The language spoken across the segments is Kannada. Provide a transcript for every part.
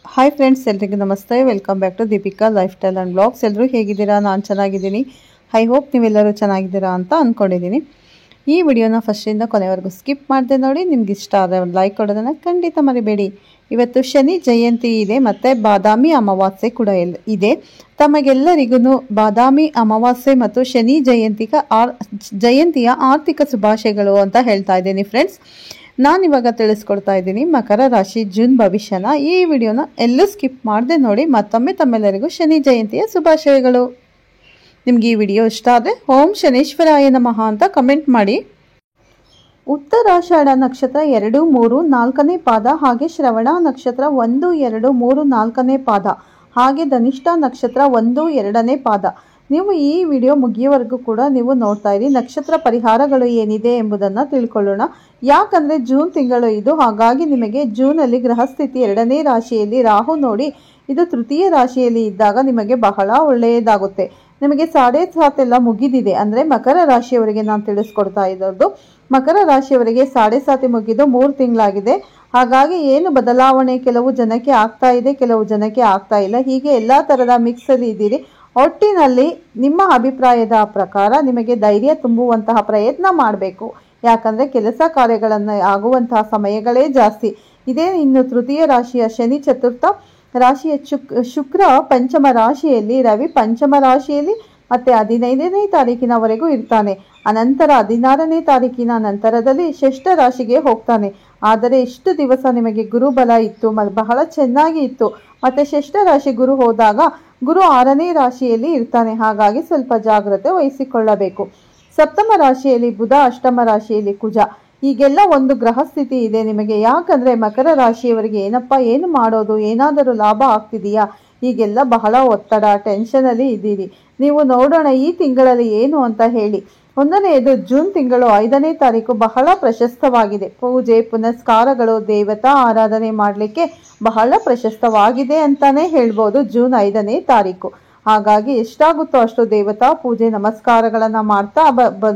ಹಾಯ್ ಫ್ರೆಂಡ್ಸ್, ಎಲ್ರಿಗೂ ನಮಸ್ತೆ. Welcome back to Deepika life style and blogs. ಎಲ್ಲರೂ ಹೇಗಿದ್ದೀರಾ? ನಾನು ಚೆನ್ನಾಗಿದ್ದೀನಿ. ಐ ಹೋಪ್ ನೀವೆಲ್ಲರೂ ಚೆನ್ನಾಗಿದ್ದೀರಾ ಅಂತ ಅಂದ್ಕೊಂಡಿದ್ದೀನಿ. ಈ ವಿಡಿಯೋನ ಫಸ್ಟಿಂದ ಕೊನೆವರೆಗೂ ಸ್ಕಿಪ್ ಮಾಡಿದೆ ನೋಡಿ. ನಿಮ್ಗೆ ಇಷ್ಟ ಆದರೆ ಒಂದು ಲೈಕ್ ಕೊಡೋದನ್ನು ಖಂಡಿತ ಮರಿಬೇಡಿ. ಇವತ್ತು ಶನಿ ಜಯಂತಿ ಇದೆ ಮತ್ತು ಬಾದಾಮಿ ಅಮಾವಾಸ್ಯೆ ಕೂಡ ಇದೆ. ತಮಗೆಲ್ಲರಿಗೂ ಬಾದಾಮಿ ಅಮಾವಾಸ್ಯೆ ಮತ್ತು ಶನಿ ಜಯಂತಿಯ ಆರ್ಥಿಕ ಶುಭಾಶಯಗಳು ಅಂತ ಹೇಳ್ತಾ ಇದ್ದೀನಿ ಫ್ರೆಂಡ್ಸ್. ನಾನಿವಾಗ ತಿಳಿಸ್ಕೊಡ್ತಾ ಇದ್ದೀನಿ ಮಕರ ರಾಶಿ ಜೂನ್ ಭವಿಷ್ಯನ. ಈ ವಿಡಿಯೋನ ಎಲ್ಲೂ ಸ್ಕಿಪ್ ಮಾಡದೆ ನೋಡಿ. ಮತ್ತೊಮ್ಮೆ ತಮ್ಮೆಲ್ಲರಿಗೂ ಶನಿ ಜಯಂತಿಯ ಶುಭಾಶಯಗಳು. ನಿಮ್ಗೆ ಈ ವಿಡಿಯೋ ಇಷ್ಟ ಆದರೆ ಓಂ ಶನೇಶ್ವರಾಯ ನಮಃ ಅಂತ ಕಮೆಂಟ್ ಮಾಡಿ. ಉತ್ತರಾಷಾಢ ನಕ್ಷತ್ರ 2, 3, 4ನೇ ಪಾದ, ಹಾಗೆ ಶ್ರವಣ ನಕ್ಷತ್ರ 1, 2, 3, 4ನೇ ಪಾದ, ಹಾಗೆ ಧನಿಷ್ಠ ನಕ್ಷತ್ರ 1, 2ನೇ ಪಾದ. ನೀವು ಈ ವಿಡಿಯೋ ಮುಗಿಯುವವರೆಗೂ ಕೂಡ ನೀವು ನೋಡ್ತಾ ಇರಿ. ನಕ್ಷತ್ರ ಪರಿಹಾರಗಳು ಏನಿದೆ ಎಂಬುದನ್ನು ತಿಳ್ಕೊಳ್ಳೋಣ. ಯಾಕಂದರೆ ಜೂನ್ ತಿಂಗಳು ಇದು, ಹಾಗಾಗಿ ನಿಮಗೆ ಜೂನಲ್ಲಿ ಗ್ರಹಸ್ಥಿತಿ 2ನೇ ರಾಶಿಯಲ್ಲಿ ರಾಹು ನೋಡಿ, ಇದು ತೃತೀಯ ರಾಶಿಯಲ್ಲಿ ಇದ್ದಾಗ ನಿಮಗೆ ಬಹಳ ಒಳ್ಳೆಯದಾಗುತ್ತೆ. ನಿಮಗೆ 7.5 ಎಲ್ಲ ಮುಗಿದಿದೆ. ಅಂದರೆ ಮಕರ ರಾಶಿಯವರಿಗೆ ನಾನು ತಿಳಿಸ್ಕೊಡ್ತಾ ಇರೋದು. ಮಕರ ರಾಶಿಯವರಿಗೆ 7.5 ಮುಗಿದು 3 ತಿಂಗಳಾಗಿದೆ. ಹಾಗಾಗಿ ಏನು ಬದಲಾವಣೆ ಕೆಲವು ಜನಕ್ಕೆ ಆಗ್ತಾ ಇದೆ, ಕೆಲವು ಜನಕ್ಕೆ ಆಗ್ತಾ ಇಲ್ಲ. ಹೀಗೆ ಎಲ್ಲ ಥರದ ಮಿಕ್ಸಲ್ಲಿ ಇದ್ದೀರಿ. ಒಟ್ಟಿನಲ್ಲಿ ನಿಮ್ಮ ಅಭಿಪ್ರಾಯದ ಪ್ರಕಾರ ನಿಮಗೆ ಧೈರ್ಯ ತುಂಬುವಂತಹ ಪ್ರಯತ್ನ ಮಾಡಬೇಕು. ಯಾಕಂದರೆ ಕೆಲಸ ಕಾರ್ಯಗಳನ್ನು ಆಗುವಂತಹ ಸಮಯಗಳೇ ಜಾಸ್ತಿ ಇದೆ. ಇನ್ನು ತೃತೀಯ ರಾಶಿಯ ಶನಿ ಚತುರ್ಥ ರಾಶಿಯ ಶುಕ್ರ ಪಂಚಮ ರಾಶಿಯಲ್ಲಿ, ರವಿ ಪಂಚಮ ರಾಶಿಯಲ್ಲಿ ಮತ್ತು 15ನೇ ತಾರೀಕಿನವರೆಗೂ ಇರ್ತಾನೆ. ಅನಂತರ 16ನೇ ತಾರೀಕಿನ ನಂತರದಲ್ಲಿ ಷಷ್ಠ ರಾಶಿಗೆ ಹೋಗ್ತಾನೆ. ಆದರೆ ಇಷ್ಟು ದಿವಸ ನಿಮಗೆ ಗುರುಬಲ ಇತ್ತು, ಬಹಳ ಚೆನ್ನಾಗಿ ಇತ್ತು. ಮತ್ತು ಷಷ್ಠ ರಾಶಿ ಗುರು ಹೋದಾಗ ಗುರು 6ನೇ ರಾಶಿಯಲ್ಲಿ ಇರ್ತಾನೆ. ಹಾಗಾಗಿ ಸ್ವಲ್ಪ ಜಾಗ್ರತೆ ವಹಿಸಿಕೊಳ್ಳಬೇಕು. ಸಪ್ತಮ ರಾಶಿಯಲ್ಲಿ ಬುಧ, ಅಷ್ಟಮ ರಾಶಿಯಲ್ಲಿ ಕುಜ. ಹೀಗೆಲ್ಲ ಒಂದು ಗ್ರಹ ಸ್ಥಿತಿ ಇದೆ ನಿಮಗೆ. ಯಾಕಂದರೆ ಮಕರ ರಾಶಿಯವರಿಗೆ ಏನು ಮಾಡೋದು, ಏನಾದರೂ ಲಾಭ ಆಗ್ತಿದೆಯಾ, ಹೀಗೆಲ್ಲ ಬಹಳ ಒತ್ತಡ ಟೆನ್ಷನಲ್ಲಿ ಇದ್ದೀರಿ ನೀವು. ನೋಡೋಣ ಈ ತಿಂಗಳಲ್ಲಿ ಏನು ಅಂತ ಹೇಳಿ. ಒಂದನೆಯದು ಜೂನ್ ತಿಂಗಳು 5ನೇ ತಾರೀಕು ಬಹಳ ಪ್ರಶಸ್ತವಾಗಿದೆ. ಪೂಜೆ ಪುನಸ್ಕಾರಗಳು, ದೇವತಾ ಆರಾಧನೆ ಮಾಡಲಿಕ್ಕೆ ಬಹಳ ಪ್ರಶಸ್ತವಾಗಿದೆ ಅಂತಾನೆ ಹೇಳ್ಬೋದು ಜೂನ್ 5ನೇ ತಾರೀಕು. ಹಾಗಾಗಿ ಎಷ್ಟಾಗುತ್ತೋ ಅಷ್ಟು ದೇವತಾ ಪೂಜೆ ನಮಸ್ಕಾರಗಳನ್ನು ಮಾಡ್ತಾ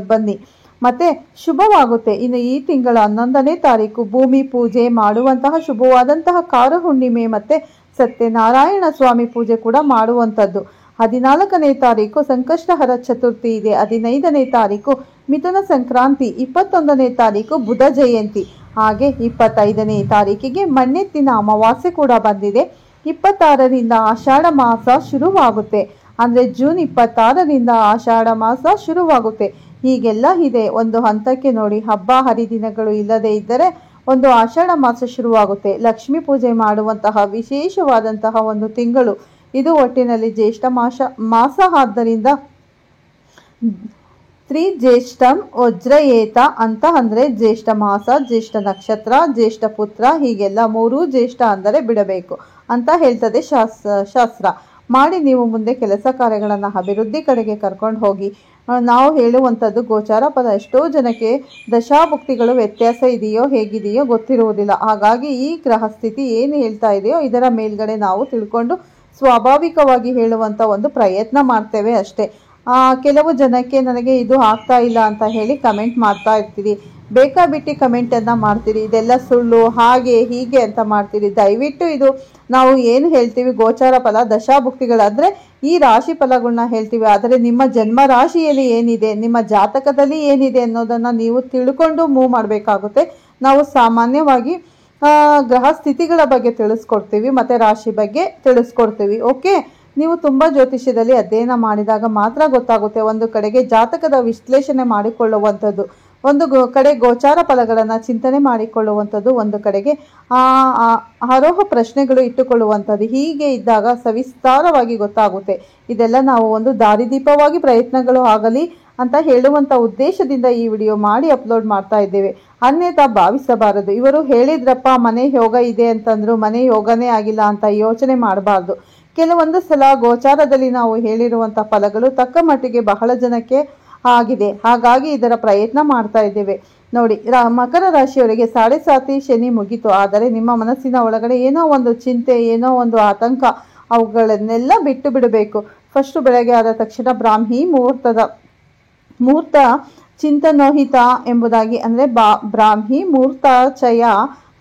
ಬನ್ನಿ, ಮತ್ತೆ ಶುಭವಾಗುತ್ತೆ. ಇನ್ನು ಈ ತಿಂಗಳ 11ನೇ ತಾರೀಕು ಭೂಮಿ ಪೂಜೆ ಮಾಡುವಂತಹ ಶುಭವಾದಂತಹ ಕಾರ ಹುಣ್ಣಿಮೆ ಮತ್ತು ಸತ್ಯನಾರಾಯಣ ಸ್ವಾಮಿ ಪೂಜೆ ಕೂಡ ಮಾಡುವಂಥದ್ದು. 14ನೇ ತಾರೀಕು ಸಂಕಷ್ಟಹರ ಚತುರ್ಥಿ ಇದೆ. 15ನೇ ತಾರೀಕು ಮಿಥುನ ಸಂಕ್ರಾಂತಿ, 21ನೇ ತಾರೀಕು ಬುಧ ಜಯಂತಿ, ಹಾಗೆ 25ನೇ ತಾರೀಕಿಗೆ ಮಣ್ಣೆತ್ತಿನ ಅಮಾವಾಸ್ಯೆ ಕೂಡ ಬಂದಿದೆ. 26ರಿಂದ ಆಷಾಢ ಮಾಸ ಶುರುವಾಗುತ್ತೆ. ಅಂದರೆ ಜೂನ್ 26ರಿಂದ ಆಷಾಢ ಮಾಸ ಶುರುವಾಗುತ್ತೆ. ಹೀಗೆಲ್ಲ ಇದೆ. ಒಂದು ಹಂತಕ್ಕೆ ನೋಡಿ, ಹಬ್ಬ ಹರಿದಿನಗಳು ಇಲ್ಲದೆ ಇದ್ದರೆ ಒಂದು ಆಷಾಢ ಮಾಸ ಶುರುವಾಗುತ್ತೆ. ಲಕ್ಷ್ಮೀ ಪೂಜೆ ಮಾಡುವಂತಹ ವಿಶೇಷವಾದಂತಹ ಒಂದು ತಿಂಗಳು ಇದು. ಒಟ್ಟಿನಲ್ಲಿ ಜ್ಯೇಷ್ಠ ಮಾಸ ಆದ್ದರಿಂದ ತ್ರಿಜ್ಯೇಷ್ಠಂ ವಜ್ರಯೇತ ಅಂತ, ಅಂದರೆ ಜ್ಯೇಷ್ಠ ಮಾಸ, ಜ್ಯೇಷ್ಠ ನಕ್ಷತ್ರ, ಜ್ಯೇಷ್ಠ ಪುತ್ರ, ಹೀಗೆಲ್ಲ 3 ಜ್ಯೇಷ್ಠ ಅಂದರೆ ಬಿಡಬೇಕು ಅಂತ ಹೇಳ್ತದೆ ಶಾಸ್ತ್ರ. ಮಾಡಿ ನೀವು ಮುಂದೆ ಕೆಲಸ ಕಾರ್ಯಗಳನ್ನು ಅಭಿವೃದ್ಧಿ ಕಡೆಗೆ ಕರ್ಕೊಂಡು ಹೋಗಿ. ನಾವು ಹೇಳುವಂಥದ್ದು ಗೋಚಾರ ಫಲ. ಎಷ್ಟೋ ಜನಕ್ಕೆ ದಶಾಭುಕ್ತಿಗಳು ವ್ಯತ್ಯಾಸ ಇದೆಯೋ ಹೇಗಿದೆಯೋ ಗೊತ್ತಿರುವುದಿಲ್ಲ. ಹಾಗಾಗಿ ಈ ಗ್ರಹ ಸ್ಥಿತಿ ಏನು ಹೇಳ್ತಾ ಇದೆಯೋ ಇದರ ಮೇಲ್ಗಡೆ ನಾವು ತಿಳ್ಕೊಂಡು ಸ್ವಾಭಾವಿಕವಾಗಿ ಹೇಳುವಂಥ ಒಂದು ಪ್ರಯತ್ನ ಮಾಡ್ತೇವೆ ಅಷ್ಟೇ. ಕೆಲವು ಜನಕ್ಕೆ ನನಗೆ ಇದು ಆಗ್ತಾ ಇಲ್ಲ ಅಂತ ಹೇಳಿ ಕಮೆಂಟ್ ಮಾಡ್ತಾ ಇರ್ತೀರಿ. ಬೇಕಾಬಿಟ್ಟು ಕಮೆಂಟನ್ನು ಮಾಡ್ತೀರಿ, ಇದೆಲ್ಲ ಸುಳ್ಳು ಹಾಗೆ ಹೀಗೆ ಅಂತ ಮಾಡ್ತೀರಿ. ದಯವಿಟ್ಟು ಇದು ನಾವು ಏನು ಹೇಳ್ತೀವಿ ಗೋಚಾರ ಫಲ ದಶಾಭುಕ್ತಿಗಳಾದರೆ ಈ ರಾಶಿ ಫಲಗಳನ್ನ ಹೇಳ್ತೀವಿ. ಆದರೆ ನಿಮ್ಮ ಜನ್ಮ ರಾಶಿಯಲ್ಲಿ ಏನಿದೆ, ನಿಮ್ಮ ಜಾತಕದಲ್ಲಿ ಏನಿದೆ ಅನ್ನೋದನ್ನು ನೀವು ತಿಳ್ಕೊಂಡು ಮೂವ್ ಮಾಡಬೇಕಾಗುತ್ತೆ. ನಾವು ಸಾಮಾನ್ಯವಾಗಿ ಗ್ರಹ ಸ್ಥಿತಿಗಳ ಬಗ್ಗೆ ತಿಳಿಸ್ಕೊಡ್ತೀವಿ ಮತ್ತು ರಾಶಿ ಬಗ್ಗೆ ತಿಳಿಸ್ಕೊಡ್ತೀವಿ. ಓಕೆ, ನೀವು ತುಂಬ ಜ್ಯೋತಿಷ್ಯದಲ್ಲಿ ಅಧ್ಯಯನ ಮಾಡಿದಾಗ ಮಾತ್ರ ಗೊತ್ತಾಗುತ್ತೆ. ಒಂದು ಕಡೆಗೆ ಜಾತಕದ ವಿಶ್ಲೇಷಣೆ ಮಾಡಿಕೊಳ್ಳುವಂಥದ್ದು, ಒಂದು ಕಡೆ ಗೋಚಾರ ಫಲಗಳನ್ನು ಚಿಂತನೆ ಮಾಡಿಕೊಳ್ಳುವಂಥದ್ದು, ಒಂದು ಕಡೆಗೆ ಆರೋಹ ಪ್ರಶ್ನೆಗಳು ಇಟ್ಟುಕೊಳ್ಳುವಂಥದ್ದು. ಹೀಗೆ ಇದ್ದಾಗ ಸವಿಸ್ತಾರವಾಗಿ ಗೊತ್ತಾಗುತ್ತೆ. ಇದೆಲ್ಲ ನಾವು ಒಂದು ದಾರಿದೀಪವಾಗಿ ಪ್ರಯತ್ನಗಳು ಆಗಲಿ ಅಂತ ಹೇಳುವಂಥ ಉದ್ದೇಶದಿಂದ ಈ ವಿಡಿಯೋ ಮಾಡಿ ಅಪ್ಲೋಡ್ ಮಾಡ್ತಾ ಇದ್ದೇವೆ. ಅನ್ಯತಾ ಭಾವಿಸಬಾರದು. ಇವರು ಹೇಳಿದ್ರಪ್ಪ ಮನೆ ಯೋಗ ಇದೆ ಅಂತಂದ್ರು, ಮನೆ ಯೋಗನೇ ಆಗಿಲ್ಲ ಅಂತ ಯೋಚನೆ ಮಾಡಬಾರ್ದು. ಕೆಲವೊಂದು ಸಲ ಗೋಚಾರದಲ್ಲಿ ನಾವು ಹೇಳಿರುವಂಥ ಫಲಗಳು ತಕ್ಕ ಮಟ್ಟಿಗೆ ಬಹಳ ಜನಕ್ಕೆ ಆಗಿದೆ. ಹಾಗಾಗಿ ಇದರ ಪ್ರಯತ್ನ ಮಾಡ್ತಾ ಇದ್ದೇವೆ ನೋಡಿ. ಮಕರ ರಾಶಿಯವರಿಗೆ 7.5 ಶನಿ ಮುಗೀತು. ಆದರೆ ನಿಮ್ಮ ಮನಸ್ಸಿನ ಒಳಗಡೆ ಏನೋ ಒಂದು ಚಿಂತೆ, ಏನೋ ಒಂದು ಆತಂಕ, ಅವುಗಳನ್ನೆಲ್ಲ ಬಿಟ್ಟು ಬಿಡಬೇಕು. ಫಸ್ಟು ಬೆಳಗ್ಗೆ ಆದ ತಕ್ಷಣ ಬ್ರಾಹ್ಮಿ ಮುಹೂರ್ತ ಚಿಂತನೋಹಿತ ಎಂಬುದಾಗಿ, ಅಂದರೆ ಬ್ರಾಹ್ಮಿ ಮುಹೂರ್ತ ಚಯ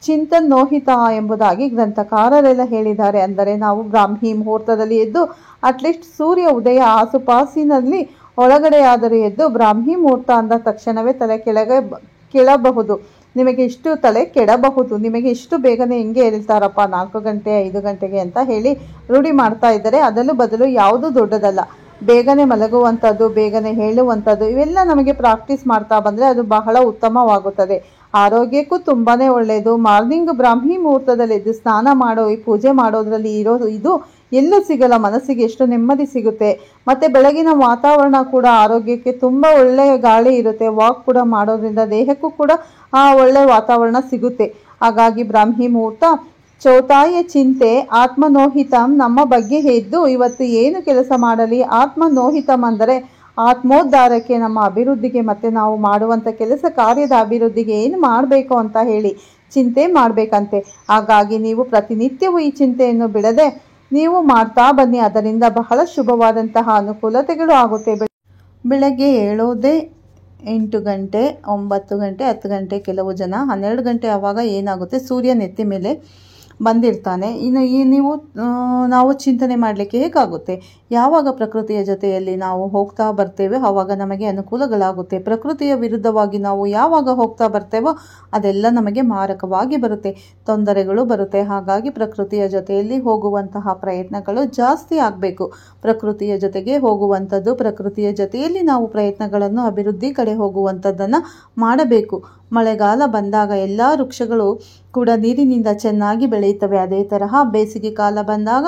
ಚಿಂತನೋಹಿತ ಎಂಬುದಾಗಿ ಗ್ರಂಥಕಾರರೆಲ್ಲ ಹೇಳಿದ್ದಾರೆ. ಅಂದರೆ ನಾವು ಬ್ರಾಹ್ಮಿ ಮುಹೂರ್ತದಲ್ಲಿ ಎದ್ದು ಅಟ್ಲೀಸ್ಟ್ ಸೂರ್ಯ ಉದಯ ಆಸುಪಾಸಿನಲ್ಲಿ ಒಳಗಡೆಯಾದರೂ ಎದ್ದು ಬ್ರಾಹ್ಮಿ ಮುಹೂರ್ತ ಅಂದ ತಕ್ಷಣವೇ ತಲೆ ಕೆಳಬಹುದು. ನಿಮಗೆ ಇಷ್ಟು ತಲೆ ಕೆಡಬಹುದು, ನಿಮಗೆ ಇಷ್ಟು ಬೇಗನೆ ಹಿಂಗೆ ಹೇಳ್ತಾರಪ್ಪ 4 ಗಂಟೆ 5 ಗಂಟೆಗೆ ಅಂತ ಹೇಳಿ ರೂಢಿ ಮಾಡ್ತಾ ಇದ್ದಾರೆ. ಅದರಲ್ಲೂ ಬದಲು ಯಾವುದೂ ದೊಡ್ಡದಲ್ಲ. ಬೇಗನೆ ಮಲಗುವಂಥದ್ದು, ಬೇಗನೆ ಹೇಳುವಂಥದ್ದು, ಇವೆಲ್ಲ ನಮಗೆ ಪ್ರಾಕ್ಟೀಸ್ ಮಾಡ್ತಾ ಬಂದರೆ ಅದು ಬಹಳ ಉತ್ತಮವಾಗುತ್ತದೆ. ಆರೋಗ್ಯಕ್ಕೂ ತುಂಬಾ ಒಳ್ಳೆಯದು. ಮಾರ್ನಿಂಗ್ ಬ್ರಾಹ್ಮಿ ಮುಹೂರ್ತದಲ್ಲಿ ಎದ್ದು ಸ್ನಾನ ಮಾಡೋ ಈ ಪೂಜೆ ಮಾಡೋದ್ರಲ್ಲಿ ಇದು ಎಲ್ಲೂ ಸಿಗಲ್ಲ. ಮನಸ್ಸಿಗೆ ಎಷ್ಟು ನೆಮ್ಮದಿ ಸಿಗುತ್ತೆ. ಮತ್ತು ಬೆಳಗಿನ ವಾತಾವರಣ ಕೂಡ ಆರೋಗ್ಯಕ್ಕೆ ತುಂಬ ಒಳ್ಳೆಯ ಗಾಳಿ ಇರುತ್ತೆ. ವಾಕ್ ಕೂಡ ಮಾಡೋದ್ರಿಂದ ದೇಹಕ್ಕೂ ಕೂಡ ಒಳ್ಳೆಯ ವಾತಾವರಣ ಸಿಗುತ್ತೆ. ಹಾಗಾಗಿ ಬ್ರಾಹ್ಮಿ ಮುಹೂರ್ತ ಚೌತಾಯ ಚಿಂತೆ ಆತ್ಮನೋಹಿತಂ, ನಮ್ಮ ಬಗ್ಗೆ ಎದ್ದು ಇವತ್ತು ಏನು ಕೆಲಸ ಮಾಡಲಿ. ಆತ್ಮನೋಹಿತಂ ಅಂದರೆ ಆತ್ಮೋದ್ಧಾರಕ್ಕೆ, ನಮ್ಮ ಅಭಿವೃದ್ಧಿಗೆ, ಮತ್ತು ನಾವು ಮಾಡುವಂಥ ಕೆಲಸ ಕಾರ್ಯದ ಅಭಿವೃದ್ಧಿಗೆ ಏನು ಮಾಡಬೇಕು ಅಂತ ಹೇಳಿ ಚಿಂತೆ ಮಾಡಬೇಕಂತೆ. ಹಾಗಾಗಿ ನೀವು ಪ್ರತಿನಿತ್ಯವೂ ಈ ಚಿಂತೆಯನ್ನು ಬಿಡದೆ ನೀವು ಮಾಡ್ತಾ ಬನ್ನಿ. ಅದರಿಂದ ಬಹಳ ಶುಭವಾದಂತಹ ಅನುಕೂಲತೆಗಳು ಆಗುತ್ತೆ. ಬೆಳಗ್ಗೆ ಏಳೋದೇ 8 ಗಂಟೆ 9 ಗಂಟೆ 10 ಗಂಟೆ, ಕೆಲವು ಜನ 12 ಗಂಟೆ. ಆವಾಗ ಏನಾಗುತ್ತೆ, ಸೂರ್ಯ ನೆತ್ತಿ ಮೇಲೆ ಬಂದಿರ್ತಾನೆ. ಇನ್ನು ನಾವು ಚಿಂತನೆ ಮಾಡಲಿಕ್ಕೆ ಹೇಗಾಗುತ್ತೆ? ಯಾವಾಗ ಪ್ರಕೃತಿಯ ಜೊತೆಯಲ್ಲಿ ನಾವು ಹೋಗ್ತಾ ಬರ್ತೇವೆ ಆವಾಗ ನಮಗೆ ಅನುಕೂಲಗಳಾಗುತ್ತೆ. ಪ್ರಕೃತಿಯ ವಿರುದ್ಧವಾಗಿ ನಾವು ಯಾವಾಗ ಹೋಗ್ತಾ ಬರ್ತೇವೋ ಅದೆಲ್ಲ ನಮಗೆ ಮಾರಕವಾಗಿ ಬರುತ್ತೆ, ತೊಂದರೆಗಳು ಬರುತ್ತೆ. ಹಾಗಾಗಿ ಪ್ರಕೃತಿಯ ಜೊತೆಯಲ್ಲಿ ಹೋಗುವಂತಹ ಪ್ರಯತ್ನಗಳು ಜಾಸ್ತಿ ಆಗಬೇಕು. ಪ್ರಕೃತಿಯ ಜೊತೆಗೆ ಹೋಗುವಂಥದ್ದು, ಪ್ರಕೃತಿಯ ಜೊತೆಯಲ್ಲಿ ನಾವು ಪ್ರಯತ್ನಗಳನ್ನು ಅಭಿವೃದ್ಧಿ ಕಡೆ ಹೋಗುವಂಥದ್ದನ್ನು ಮಾಡಬೇಕು. ಮಳೆಗಾಲ ಬಂದಾಗ ಎಲ್ಲ ವೃಕ್ಷಗಳು ಕೂಡ ನೀರಿನಿಂದ ಚೆನ್ನಾಗಿ ಬೆಳೆಯುತ್ತವೆ. ಅದೇ ತರಹ ಬೇಸಿಗೆ ಕಾಲ ಬಂದಾಗ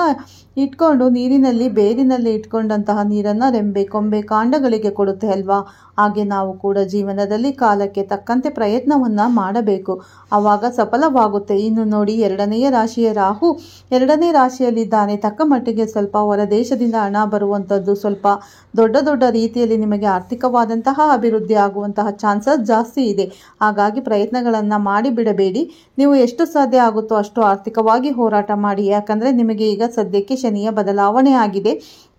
ನೀರಿನಲ್ಲಿ ಬೇರಿನಲ್ಲಿ ಇಟ್ಕೊಂಡಂತಹ ನೀರನ್ನು ರೆಂಬೆ ಕೊಂಬೆ ಕಾಂಡಗಳಿಗೆ ಕೊಡುತ್ತೆ ಅಲ್ವಾ. ಹಾಗೆ ನಾವು ಕೂಡ ಜೀವನದಲ್ಲಿ ಕಾಲಕ್ಕೆ ತಕ್ಕಂತೆ ಪ್ರಯತ್ನವನ್ನು ಮಾಡಬೇಕು, ಆವಾಗ ಸಫಲವಾಗುತ್ತೆ. ಇನ್ನು ನೋಡಿ, 2ನೇ ರಾಶಿಯ ರಾಹು 2ನೇ ರಾಶಿಯಲ್ಲಿದ್ದಾನೆ. ತಕ್ಕ ಮಟ್ಟಿಗೆ ಸ್ವಲ್ಪ ಹೊರ ದೇಶದಿಂದ ಹಣ ಬರುವಂಥದ್ದು, ಸ್ವಲ್ಪ ದೊಡ್ಡ ರೀತಿಯಲ್ಲಿ ನಿಮಗೆ ಆರ್ಥಿಕವಾದಂತಹ ಅಭಿವೃದ್ಧಿ ಆಗುವಂತಹ ಚಾನ್ಸಸ್ ಜಾಸ್ತಿ ಇದೆ. ಹಾಗಾಗಿ ಪ್ರಯತ್ನಗಳನ್ನು ಮಾಡಿ ಬಿಡಬೇಡಿ. ನೀವು ಎಷ್ಟು ಸಾಧ್ಯ ಆಗುತ್ತೋ ಅಷ್ಟು ಆರ್ಥಿಕವಾಗಿ ಹೋರಾಟ ಮಾಡಿ. ಯಾಕಂದರೆ ನಿಮಗೆ ಈಗ ಸದ್ಯಕ್ಕೆ ಶನಿಯ ಬದಲಾವಣೆ ಆಗಿದೆ.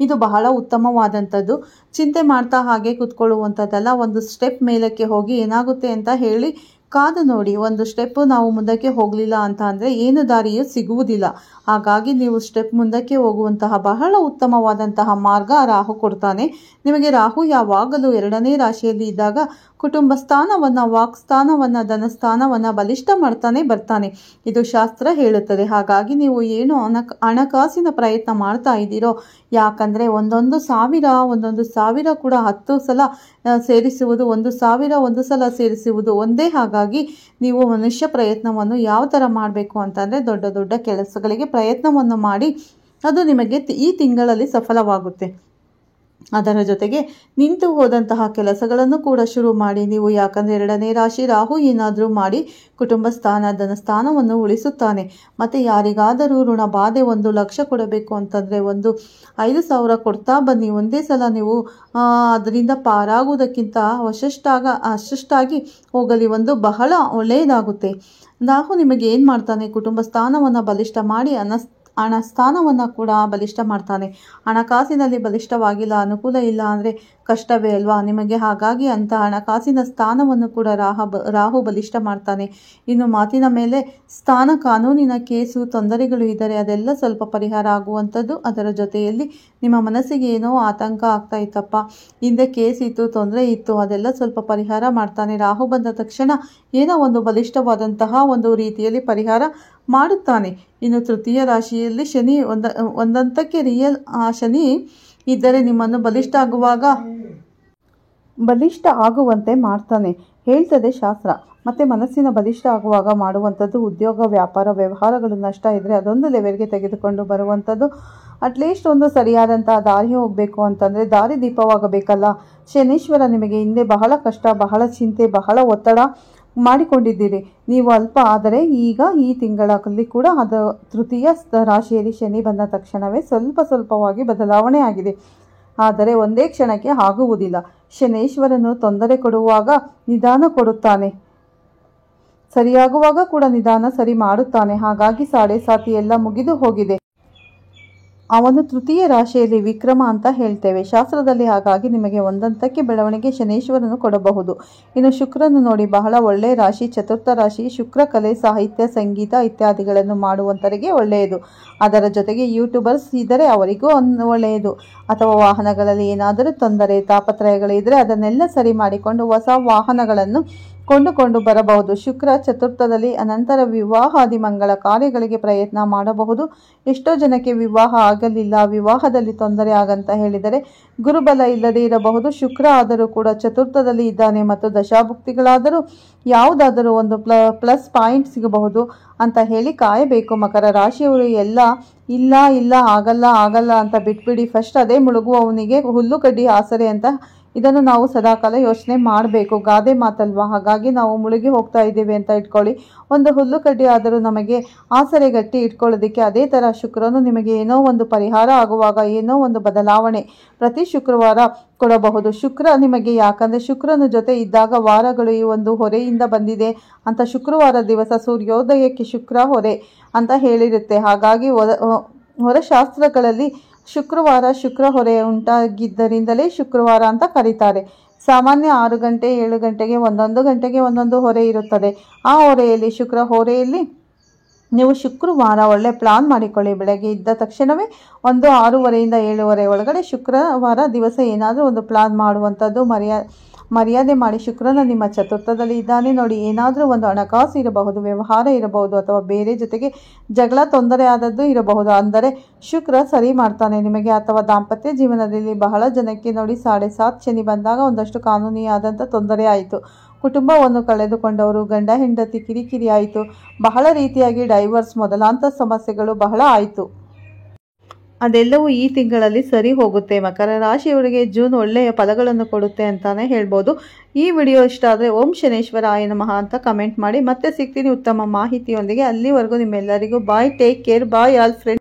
ಇದು ಬಹಳ ಉತ್ತಮವಾದಂಥದ್ದು. ಚಿಂತೆ ಮಾಡ್ತಾ ಹಾಗೆ ಕೂತ್ಕೊಳ್ಳುವಂಥದ್ದಲ್ಲ. ಒಂದು ಸ್ಟೆಪ್ ಮೇಲಕ್ಕೆ ಹೋಗಿ ಏನಾಗುತ್ತೆ ಅಂತ ಹೇಳಿ ಕಾದು ನೋಡಿ. ಒಂದು ಸ್ಟೆಪ್ಪು ನಾವು ಮುಂದಕ್ಕೆ ಹೋಗಲಿಲ್ಲ ಅಂತ ಅಂದರೆ ಏನು ದಾರಿಯೂ ಸಿಗುವುದಿಲ್ಲ. ಹಾಗಾಗಿ ನೀವು ಸ್ಟೆಪ್ ಮುಂದಕ್ಕೆ ಹೋಗುವಂತಹ ಬಹಳ ಉತ್ತಮವಾದಂತಹ ಮಾರ್ಗ ರಾಹು ಕೊಡ್ತಾನೆ ನಿಮಗೆ. ರಾಹು ಯಾವಾಗಲೂ 2ನೇ ರಾಶಿಯಲ್ಲಿ ಇದ್ದಾಗ ಕುಟುಂಬ ಸ್ಥಾನವನ್ನು, ವಾಕ್ ಸ್ಥಾನವನ್ನು, ಧನಸ್ಥಾನವನ್ನು ಬಲಿಷ್ಠ ಮಾಡ್ತಾನೆ ಬರ್ತಾನೆ. ಇದು ಶಾಸ್ತ್ರ ಹೇಳುತ್ತದೆ. ಹಾಗಾಗಿ ನೀವು ಏನು ಹಣಕಾಸಿನ ಪ್ರಯತ್ನ ಮಾಡ್ತಾ ಇದ್ದೀರೋ, ಯಾಕಂದರೆ ಒಂದೊಂದು ಸಾವಿರ ಕೂಡ 10 ಸಲ ಸೇರಿಸುವುದು, 1,000 ಸಲ ಸೇರಿಸುವುದು ಒಂದೇ. ಹಾಗಾಗಿ ನೀವು ಮನುಷ್ಯ ಪ್ರಯತ್ನವನ್ನು ಯಾವ ಥರ ಮಾಡಬೇಕು ಅಂತಂದರೆ ದೊಡ್ಡ ಕೆಲಸಗಳಿಗೆ ಪ್ರಯತ್ನವನ್ನು ಮಾಡಿ ಅದು ನಿಮಗೆ ಈ ತಿಂಗಳಲ್ಲಿ ಸಫಲವಾಗುತ್ತೆ. ಅದರ ಜೊತೆಗೆ ನಿಂತು ಹೋದಂತಹ ಕೆಲಸಗಳನ್ನು ಕೂಡ ಶುರು ಮಾಡಿ ನೀವು. ಯಾಕಂದರೆ 2ನೇ ರಾಶಿ ರಾಹು ಏನಾದರೂ ಮಾಡಿ ಕುಟುಂಬ ಸ್ಥಾನ, ಧನಸ್ಥಾನವನ್ನು ಉಳಿಸುತ್ತಾನೆ. ಮತ್ತು ಯಾರಿಗಾದರೂ ಋಣ ಬಾಧೆ 1 ಲಕ್ಷ ಕೊಡಬೇಕು ಅಂತಂದರೆ 5,000 ಕೊಡ್ತಾ ಬನ್ನಿ. ಒಂದೇ ಸಲ ನೀವು ಅದರಿಂದ ಪಾರಾಗುವುದಕ್ಕಿಂತ ಅಷ್ಟಷ್ಟಾಗಿ ಹೋಗಲಿ, ಬಹಳ ಒಳ್ಳೆಯದಾಗುತ್ತೆ. ರಾಹು ನಿಮಗೆ ಏನು ಮಾಡ್ತಾನೆ, ಕುಟುಂಬ ಸ್ಥಾನವನ್ನು ಬಲಿಷ್ಠ ಮಾಡಿ ಹಣ ಸ್ಥಾನವನ್ನು ಕೂಡ ಬಲಿಷ್ಠ ಮಾಡ್ತಾನೆ. ಹಣಕಾಸಿನಲ್ಲಿ ಬಲಿಷ್ಠವಾಗಿಲ್ಲ, ಅನುಕೂಲ ಇಲ್ಲ ಅಂದರೆ ಕಷ್ಟವೇ ಅಲ್ವಾ ನಿಮಗೆ. ಹಾಗಾಗಿ ಅಂಥ ಹಣಕಾಸಿನ ಸ್ಥಾನವನ್ನು ಕೂಡ ರಾಹು ಬಲಿಷ್ಠ ಮಾಡ್ತಾನೆ. ಇನ್ನು ಮಾತಿನ ಮೇಲೆ ಸ್ಥಾನ, ಕಾನೂನಿನ ಕೇಸು ತೊಂದರೆಗಳು ಇದ್ದರೆ ಅದೆಲ್ಲ ಸ್ವಲ್ಪ ಪರಿಹಾರ ಆಗುವಂಥದ್ದು. ಅದರ ಜೊತೆಯಲ್ಲಿ ನಿಮ್ಮ ಮನಸ್ಸಿಗೆ ಏನೋ ಆತಂಕ ಆಗ್ತಾ ಇತ್ತಪ್ಪ, ಹಿಂದೆ ಕೇಸ್ ಇತ್ತು, ತೊಂದರೆ ಇತ್ತು, ಅದೆಲ್ಲ ಸ್ವಲ್ಪ ಪರಿಹಾರ ಮಾಡ್ತಾನೆ. ರಾಹು ಬಂದ ತಕ್ಷಣ ಏನೋ ಒಂದು ಬಲಿಷ್ಠವಾದಂತಹ ಒಂದು ರೀತಿಯಲ್ಲಿ ಪರಿಹಾರ ಮಾಡುತ್ತಾನೆ. ಇನ್ನು 3ಯ ರಾಶಿಯಲ್ಲಿ ಶನಿ ಒಂದಂತಕ್ಕೆ ರಿಯಲ್ ಶನಿ ಇದ್ದರೆ ನಿಮ್ಮನ್ನು ಬಲಿಷ್ಠ ಆಗುವಂತೆ ಮಾಡ್ತಾನೆ ಹೇಳ್ತದೆ ಶಾಸ್ತ್ರ. ಮತ್ತು ಮನಸ್ಸಿನ ಬಲಿಷ್ಠ ಆಗುವಾಗ ಮಾಡುವಂಥದ್ದು ಉದ್ಯೋಗ, ವ್ಯಾಪಾರ, ವ್ಯವಹಾರಗಳು ನಷ್ಟ ಇದ್ದರೆ ಅದೊಂದು ಲೆವೆಲ್ಗೆ ತೆಗೆದುಕೊಂಡು ಬರುವಂಥದ್ದು. ಅಟ್ಲೀಸ್ಟ್ ಒಂದು ಸರಿಯಾದಂತಹ ದಾರಿ ಹೋಗಬೇಕು ಅಂತಂದರೆ ದಾರಿ ದೀಪವಾಗಬೇಕಲ್ಲ. ಶನೀಶ್ವರ ನಿಮಗೆ ಹಿಂದೆ ಬಹಳ ಕಷ್ಟ, ಬಹಳ ಚಿಂತೆ, ಬಹಳ ಒತ್ತಡ ಮಾಡಿಕೊಂಡಿದ್ದೀರಿ ನೀವು ಅಲ್ಪ. ಆದರೆ ಈಗ ಈ ತಿಂಗಳಲ್ಲಿ ಕೂಡ ಅದು 3ಯ ರಾಶಿಯಲ್ಲಿ ಶನಿ ಬಂದ ತಕ್ಷಣವೇ ಸ್ವಲ್ಪವಾಗಿ ಬದಲಾವಣೆ ಆಗಿದೆ. ಆದರೆ ಒಂದೇ ಕ್ಷಣಕ್ಕೆ ಆಗುವುದಿಲ್ಲ. ಶನೀಶ್ವರನು ತೊಂದರೆ ಕೊಡುವಾಗ ನಿಧಾನ ಕೊಡುತ್ತಾನೆ, ಸರಿಯಾಗುವಾಗ ಕೂಡ ನಿಧಾನ ಸರಿ ಮಾಡುತ್ತಾನೆ. ಹಾಗಾಗಿ 7.5 ಎಲ್ಲ ಮುಗಿದು ಹೋಗಿದೆ. ಅವನು ತೃತೀಯ ರಾಶಿಯಲ್ಲಿ ವಿಕ್ರಮ ಅಂತ ಹೇಳ್ತೇವೆ ಶಾಸ್ತ್ರದಲ್ಲಿ. ಹಾಗಾಗಿ ನಿಮಗೆ ಒಂದಂತಕ್ಕೆ ಬೆಳವಣಿಗೆ ಶನೇಶ್ವರನು ಕೊಡಬಹುದು. ಇನ್ನು ಶುಕ್ರನು ನೋಡಿ ಬಹಳ ಒಳ್ಳೆಯ ರಾಶಿ, ಚತುರ್ಥ ರಾಶಿ. ಶುಕ್ರ ಕಲೆ, ಸಾಹಿತ್ಯ, ಸಂಗೀತ ಇತ್ಯಾದಿಗಳನ್ನು ಮಾಡುವಂತರಿಗೆ ಒಳ್ಳೆಯದು. ಅದರ ಜೊತೆಗೆ ಯೂಟ್ಯೂಬರ್ಸ್ ಇದ್ದರೆ ಅವರಿಗೂ ಒಳ್ಳೆಯದು. ಅಥವಾ ವಾಹನಗಳಲ್ಲಿ ಏನಾದರೂ ತೊಂದರೆ ತಾಪತ್ರಯಗಳಿದ್ರೆ ಅದನ್ನೆಲ್ಲ ಸರಿ ಮಾಡಿಕೊಂಡು ಹೊಸ ವಾಹನಗಳನ್ನು ಕೊಂಡುಕೊಂಡು ಬರಬಹುದು. ಶುಕ್ರ ಚತುರ್ಥದಲ್ಲಿ ಅನಂತರ ವಿವಾಹಾದಿ ಮಂಗಳ ಕಾರ್ಯಗಳಿಗೆ ಪ್ರಯತ್ನ ಮಾಡಬಹುದು. ಎಷ್ಟೋ ಜನಕ್ಕೆ ವಿವಾಹ ಆಗಲಿಲ್ಲ, ವಿವಾಹದಲ್ಲಿ ತೊಂದರೆ ಆಗಂತ ಹೇಳಿದರೆ ಗುರುಬಲ ಇಲ್ಲದೆ ಇರಬಹುದು. ಶುಕ್ರ ಆದರೂ ಕೂಡ ಚತುರ್ಥದಲ್ಲಿ ಇದ್ದಾನೆ ಮತ್ತು ದಶಾಭುಕ್ತಿಗಳಾದರೂ ಯಾವುದಾದರೂ ಒಂದು ಪ್ಲಸ್ ಪಾಯಿಂಟ್ ಸಿಗಬಹುದು ಅಂತ ಹೇಳಿ ಕಾಯಬೇಕು. ಮಕರ ರಾಶಿಯವರು ಇಲ್ಲ ಆಗಲ್ಲ ಅಂತ ಬಿಟ್ಬಿಡಿ. ಫಸ್ಟ್ ಅದೇ ಮುಳುಗುವವನಿಗೆ ಹುಲ್ಲು ಕಡ್ಡಿ ಆಸರೆ ಅಂತ ಇದನ್ನು ನಾವು ಸದಾಕಾಲ ಯೋಚನೆ ಮಾಡಬೇಕು. ಗಾದೆ ಮಾತಲ್ವಾ? ಹಾಗಾಗಿ ನಾವು ಮುಳುಗಿ ಹೋಗ್ತಾ ಇದ್ದೀವಿ ಅಂತ ಇಟ್ಕೊಳ್ಳಿ. ಒಂದು ಹುಲ್ಲು ಕಡ್ಡಿ ಆದರೂ ನಮಗೆ ಆಸರೆ ಗಟ್ಟಿ ಇಟ್ಕೊಳ್ಳೋದಕ್ಕೆ ಅದೇ ಥರ ಶುಕ್ರನು ನಿಮಗೆ ಏನೋ ಒಂದು ಪರಿಹಾರ ಆಗುವಾಗ ಏನೋ ಒಂದು ಬದಲಾವಣೆ ಪ್ರತಿ ಶುಕ್ರವಾರ ಕೊಡಬಹುದು. ಶುಕ್ರ ನಿಮಗೆ ಯಾಕಂದರೆ ಶುಕ್ರನ ಜೊತೆ ಇದ್ದಾಗ ವಾರಗಳು ಈ ಒಂದು ಹೊರೆಯಿಂದ ಬಂದಿದೆ ಅಂತ ಶುಕ್ರವಾರ ದಿವಸ ಸೂರ್ಯೋದಯಕ್ಕೆ ಶುಕ್ರ ಹೊರೆ ಅಂತ ಹೇಳಿರುತ್ತೆ. ಹಾಗಾಗಿ ಹೊರಶಾಸ್ತ್ರಗಳಲ್ಲಿ ಶುಕ್ರವಾರ ಶುಕ್ರ ಹೊರೆ ಉಂಟಾಗಿದ್ದರಿಂದಲೇ ಶುಕ್ರವಾರ ಅಂತ ಕರೀತಾರೆ. ಸಾಮಾನ್ಯ 6 ಗಂಟೆ 7 ಗಂಟೆಗೆ ಒಂದೊಂದು ಗಂಟೆಗೆ ಒಂದೊಂದು ಹೊರೆ ಇರುತ್ತದೆ. ಆ ಹೊರೆಯಲ್ಲಿ ಶುಕ್ರ ಹೊರೆಯಲ್ಲಿ ನೀವು ಶುಕ್ರವಾರ ಒಳ್ಳೆ ಪ್ಲಾನ್ ಮಾಡಿಕೊಳ್ಳಿ. ಬೆಳಗ್ಗೆ ಇದ್ದ ತಕ್ಷಣವೇ 6:30 7 ಒಳಗಡೆ ಶುಕ್ರವಾರ ದಿವಸ ಏನಾದರೂ ಒಂದು ಪ್ಲಾನ್ ಮಾಡುವಂಥದ್ದು ಮರ್ಯಾದೆ ಮಾಡಿ. ಶುಕ್ರನ ನಿಮ್ಮ ಚತುರ್ಥದಲ್ಲಿ ಇದ್ದಾನೆ ನೋಡಿ. ಏನಾದರೂ ಒಂದು ಹಣಕಾಸು ಇರಬಹುದು, ವ್ಯವಹಾರ ಇರಬಹುದು, ಅಥವಾ ಬೇರೆ ಜೊತೆಗೆ ಜಗಳ ತೊಂದರೆ ಆದದ್ದು ಇರಬಹುದು. ಅಂದರೆ ಶುಕ್ರ ಸರಿ ಮಾಡ್ತಾನೆ ನಿಮಗೆ. ಅಥವಾ ದಾಂಪತ್ಯ ಜೀವನದಲ್ಲಿ ಬಹಳ ಜನಕ್ಕೆ ನೋಡಿ 7.5 ಶನಿ ಬಂದಾಗ ಒಂದಷ್ಟು ಕಾನೂನಿಯಾದಂಥ ತೊಂದರೆ ಆಯಿತು. ಕುಟುಂಬವನ್ನು ಕಳೆದುಕೊಂಡವರು, ಗಂಡ ಹೆಂಡತಿ ಕಿರಿಕಿರಿ ಆಯಿತು, ಬಹಳ ರೀತಿಯಾಗಿ ಡೈವರ್ಸ್ ಮೊದಲಾಂಥ ಸಮಸ್ಯೆಗಳು ಬಹಳ ಆಯಿತು. ಅದೆಲ್ಲವೂ ಈ ತಿಂಗಳಲ್ಲಿ ಸರಿ ಹೋಗುತ್ತೆ. ಮಕರ ರಾಶಿಯವರಿಗೆ ಜೂನ್ ಒಳ್ಳೆಯ ಫಲಗಳನ್ನು ಕೊಡುತ್ತೆ ಅಂತಾನೆ ಹೇಳ್ಬೋದು. ಈ ವಿಡಿಯೋ ಇಷ್ಟ ಆದರೆ ಓಂ ಶನೇಶ್ವರಾಯ ನಮಃ ಅಂತ ಕಮೆಂಟ್ ಮಾಡಿ. ಮತ್ತೆ ಸಿಗ್ತೀನಿ ಉತ್ತಮ ಮಾಹಿತಿಯೊಂದಿಗೆ. ಅಲ್ಲಿವರೆಗೂ ನಿಮ್ಮೆಲ್ಲರಿಗೂ bye, take care, bye all friends.